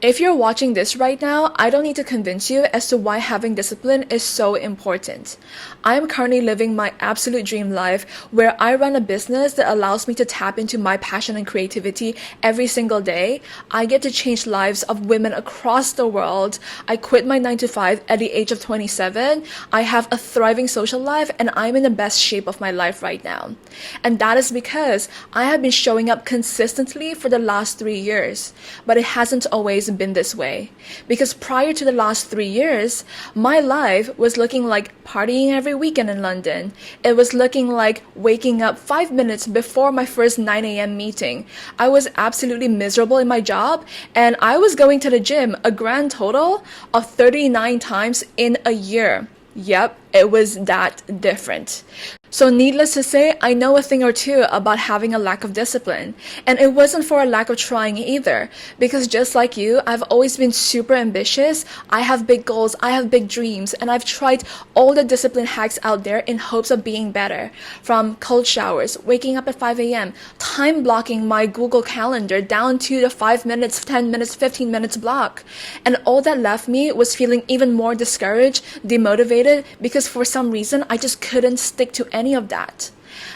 If you're watching this right now, I don't need to convince you as to why having discipline is so important. I'm currently living my absolute dream life where I run a business that allows me to tap into my passion and creativity every single day. I get to change lives of women across the world. I quit my 9 to 5 at the age of 27. I have a thriving social life and I'm in the best shape of my life right now. And that is because I have been showing up consistently for the last 3 years, but it hasn't always been this way. Because prior to the last 3 years, my life was looking like partying every weekend in London. It was looking like waking up 5 minutes before my first 9 a.m. meeting. I was absolutely miserable in my job, and I was going to the gym a grand total of 39 times in a year. Yep, it was that different. So needless to say, I know a thing or two about having a lack of discipline. And it wasn't for a lack of trying either. Because just like you, I've always been super ambitious. I have big goals, I have big dreams, and I've tried all the discipline hacks out there in hopes of being better. From cold showers, waking up at 5 a.m., time blocking my Google Calendar down to the 5 minutes, 10 minutes, 15 minutes block. And all that left me was feeling even more discouraged, demotivated, because for some reason I just couldn't stick to any of that.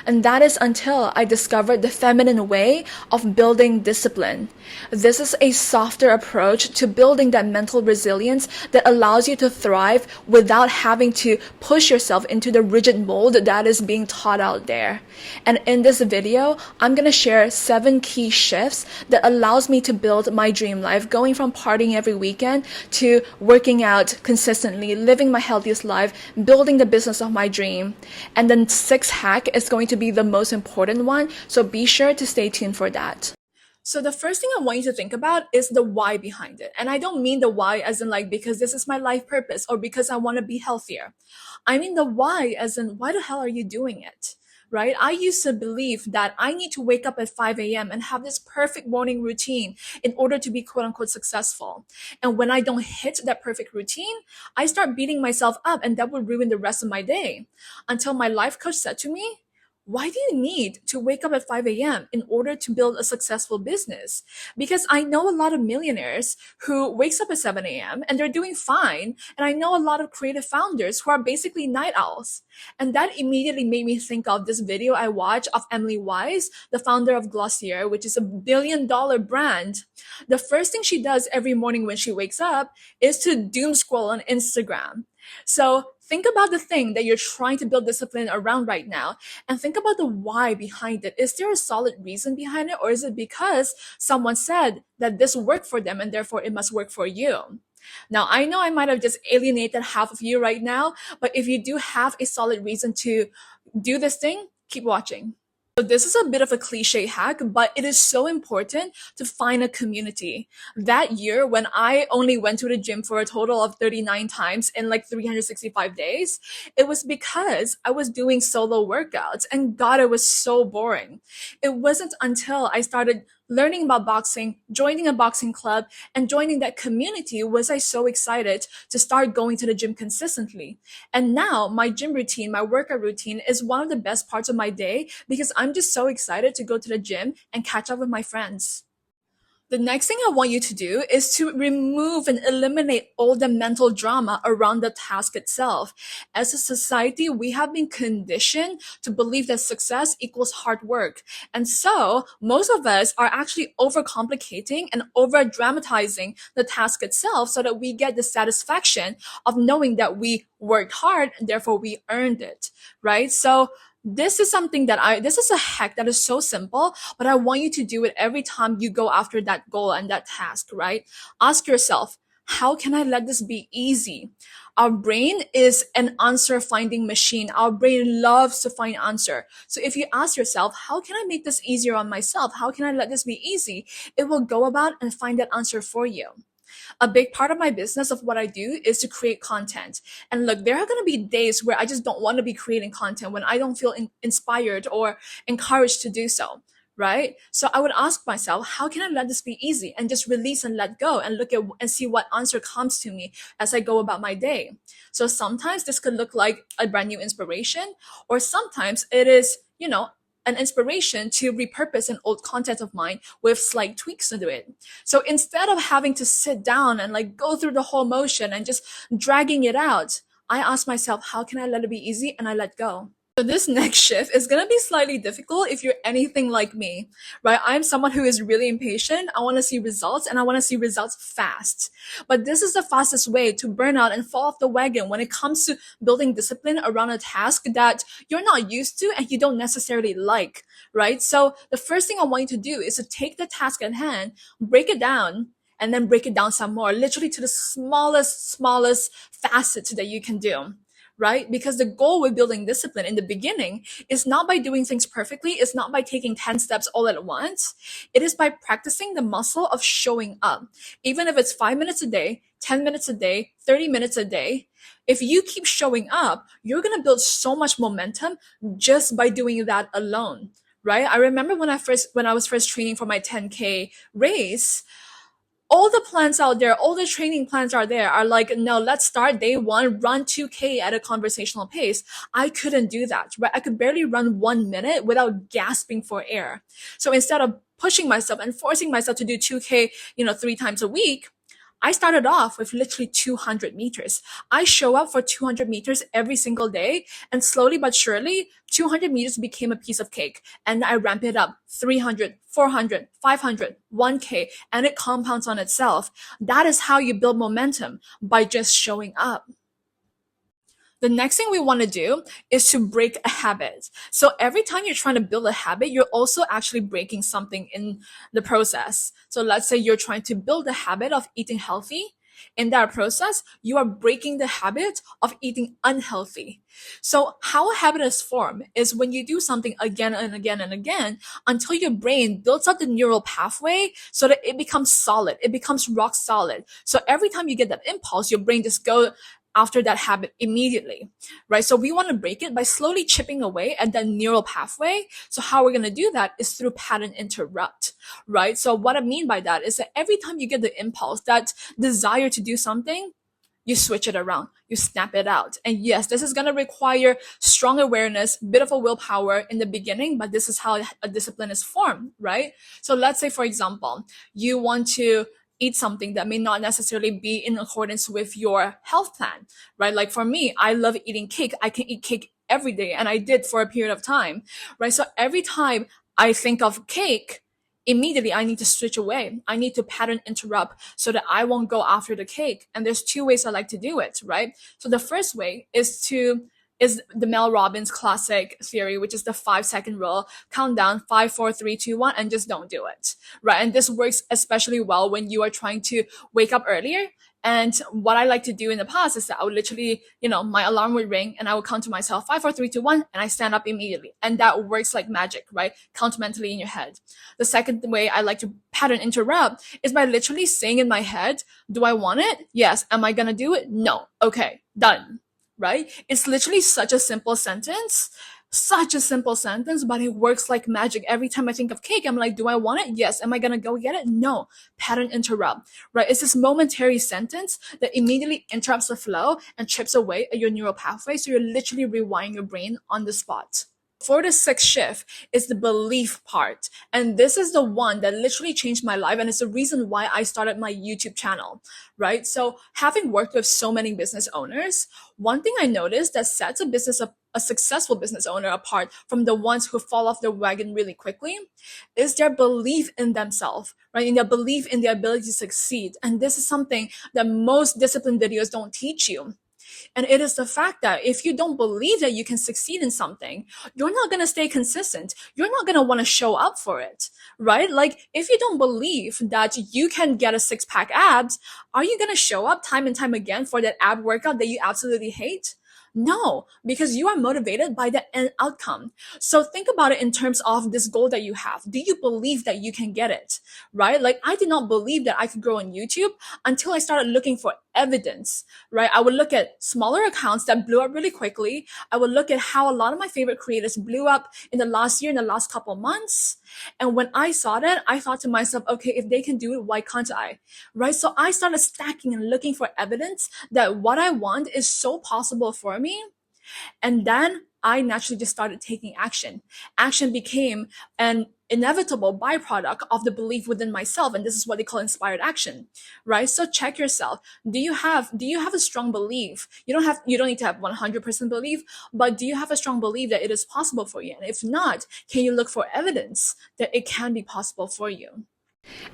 And that is until I discovered the feminine way of building discipline. This is a softer approach to building that mental resilience that allows you to thrive without having to push yourself into the rigid mold that is being taught out there. And in this video, I'm going to share 7 key shifts that allows me to build my dream life, going from partying every weekend to working out consistently, living my healthiest life, building the business of my dream. And then 6th hack is going to be the most important one, so be sure to stay tuned for that. So the first thing I want you to think about is the why behind it. And I don't mean the why as in like because this is my life purpose or because I want to be healthier. I mean the why as in why the hell are you doing it? Right? I used to believe that I need to wake up at 5 a.m. and have this perfect morning routine in order to be quote unquote successful. And when I don't hit that perfect routine, I start beating myself up and that would ruin the rest of my day. Until my life coach said to me, why do you need to wake up at 5 a.m. in order to build a successful business? Because I know a lot of millionaires who wakes up at 7 a.m. and they're doing fine. And I know a lot of creative founders who are basically night owls. And that immediately made me think of this video I watched of Emily Wise, the founder of Glossier, which is a $1 billion brand. The first thing she does every morning when she wakes up is to doom scroll on Instagram. So think about the thing that you're trying to build discipline around right now and think about the why behind it. Is there a solid reason behind it, or is it because someone said that this worked for them and therefore it must work for you? Now, I know I might have just alienated half of you right now, but if you do have a solid reason to do this thing, keep watching. So this is a bit of a cliche hack, but it is so important to find a community. That year, when I only went to the gym for a total of 39 times in like 365 days, it was because I was doing solo workouts and God, it was so boring. It wasn't until I started learning about boxing, joining a boxing club, and joining that community was I so excited to start going to the gym consistently. And now my gym routine, my workout routine is one of the best parts of my day because I'm just so excited to go to the gym and catch up with my friends. The next thing I want you to do is to remove and eliminate all the mental drama around the task itself. As a society, we have been conditioned to believe that success equals hard work. And so most of us are actually overcomplicating and over dramatizing the task itself so that we get the satisfaction of knowing that we worked hard and therefore we earned it, right? So this is a hack that is so simple, but I want you to do it every time you go after that goal and that task, right? Ask yourself, how can I let this be easy? Our brain is an answer finding machine. Our brain loves to find answer. So if you ask yourself, how can I make this easier on myself? How can I let this be easy? It will go about and find that answer for you. A big part of my business of what I do is to create content. And look, there are going to be days where I just don't want to be creating content when I don't feel inspired or encouraged to do so. Right? So I would ask myself, how can I let this be easy and just release and let go and look at and see what answer comes to me as I go about my day. So sometimes this could look like a brand new inspiration, or sometimes it is, an inspiration to repurpose an old content of mine with slight tweaks to it. So instead of having to sit down and like go through the whole motion and just dragging it out, I ask myself, how can I let it be easy? And I let go. So this next shift is gonna be slightly difficult if you're anything like me, right? I'm someone who is really impatient. I want to see results and I want to see results fast. But this is the fastest way to burn out and fall off the wagon when it comes to building discipline around a task that you're not used to and you don't necessarily like, right? So the first thing I want you to do is to take the task at hand, break it down, and then break it down some more, literally to the smallest facets that you can do, right? Because the goal with building discipline in the beginning is not by doing things perfectly, it's not by taking 10 steps all at once. It is by practicing the muscle of showing up. Even if it's 5 minutes a day, 10 minutes a day, 30 minutes a day, if you keep showing up, you're going to build so much momentum just by doing that alone, right? I remember when I was first training for my 10K race, all the plans out there, all the training plans are there are like, no, let's start day one, run 2K at a conversational pace. I couldn't do that, right? I could barely run 1 minute without gasping for air. So instead of pushing myself and forcing myself to do 2K, 3 times a week, I started off with literally 200 meters. I show up for 200 meters every single day, and slowly but surely, 200 meters became a piece of cake. And I ramp it up 300, 400, 500, 1K, and it compounds on itself. That is how you build momentum, by just showing up. The next thing we want to do is to break a habit. So every time you're trying to build a habit, you're also actually breaking something in the process. So let's say you're trying to build a habit of eating healthy. In that process, you are breaking the habit of eating unhealthy. So how a habit is formed is when you do something again and again and again until your brain builds up the neural pathway so that it becomes solid. It becomes rock solid. So every time you get that impulse, your brain just goes after that habit immediately, right? So we want to break it by slowly chipping away at that neural pathway. So how we're going to do that is through pattern interrupt, right? So what I mean by that is that every time you get the impulse, that desire to do something, you switch it around, you snap it out. And yes, this is going to require strong awareness, bit of a willpower in the beginning, but this is how a discipline is formed, right? So let's say, for example, you want to eat something that may not necessarily be in accordance with your health plan, right? Like for me, I love eating cake. I can eat cake every day, and I did for a period of time, right? So every time I think of cake, immediately I need to switch away. I need to pattern interrupt so that I won't go after the cake. And there's two ways I like to do it, right? So the first way is the Mel Robbins classic theory, which is the 5 second rule. Count down 5, 4, 3, 2, 1, and just don't do it, right? And this works especially well when you are trying to wake up earlier. And what I like to do in the past is that I would literally, my alarm would ring and I would count to myself 5, 4, 3, 2, 1, and I stand up immediately. And that works like magic, right? Count mentally in your head. The second way I like to pattern interrupt is by literally saying in my head, do I want it? Yes. Am I going to do it? No. Okay. Done. Right? It's literally such a simple sentence, but it works like magic. Every time I think of cake, I'm like, do I want it? Yes. Am I going to go get it? No. Pattern interrupt, right? It's this momentary sentence that immediately interrupts the flow and chips away at your neural pathway. So you're literally rewiring your brain on the spot. For the sixth shift is the belief part. And this is the one that literally changed my life. And it's the reason why I started my YouTube channel, right? So having worked with so many business owners, one thing I noticed that sets a successful business owner apart from the ones who fall off the wagon really quickly is their belief in themselves, right? And their belief in their ability to succeed. And this is something that most discipline videos don't teach you. And it is the fact that if you don't believe that you can succeed in something, you're not going to stay consistent. You're not going to want to show up for it, right? Like if you don't believe that you can get a 6-pack abs, are you going to show up time and time again for that ab workout that you absolutely hate? No, because you are motivated by the end outcome. So think about it in terms of this goal that you have. Do you believe that you can get it, right? Like I did not believe that I could grow on YouTube until I started looking for evidence, right? I would look at smaller accounts that blew up really quickly. I would look at how a lot of my favorite creators blew up in the last year, in the last couple months. And when I saw that, I thought to myself, okay, if they can do it, why can't I? Right? So I started stacking and looking for evidence that what I want is so possible for me. And then I naturally just started taking action. Action became an inevitable byproduct of the belief within myself, and this is what they call inspired action, right? So check yourself. Do you have a strong belief? You don't need to have 100% belief, but do you have a strong belief that it is possible for you? And if not, can you look for evidence that it can be possible for you?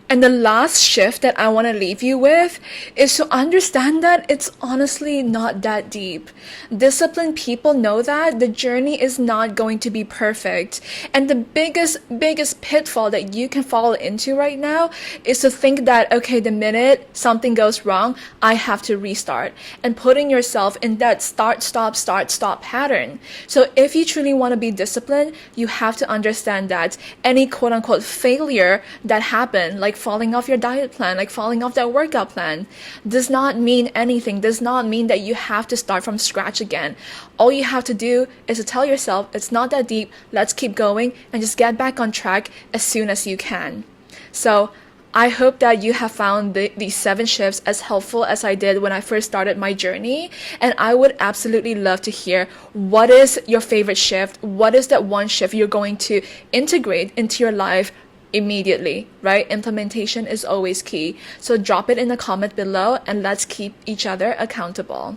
And the last shift that I want to leave you with is to understand that it's honestly not that deep. Disciplined people know that the journey is not going to be perfect. And the biggest pitfall that you can fall into right now is to think that, okay, the minute something goes wrong, I have to restart. And putting yourself in that start, stop pattern. So if you truly want to be disciplined, you have to understand that any quote unquote failure that happens, like falling off your diet plan, like falling off that workout plan, does not mean anything, does not mean that you have to start from scratch again. All you have to do is to tell yourself it's not that deep, let's keep going, and just get back on track as soon as you can. So I hope that you have found these 7 shifts as helpful as I did when I first started my journey. And I would absolutely love to hear, what is your favorite shift? What is that one shift you're going to integrate into your life immediately, right? Implementation is always key. So drop it in the comment below and let's keep each other accountable.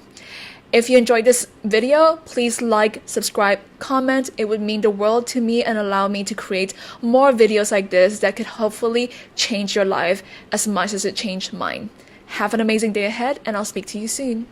If you enjoyed this video, please like, subscribe, comment. It would mean the world to me and allow me to create more videos like this that could hopefully change your life as much as it changed mine. Have an amazing day ahead, and I'll speak to you soon.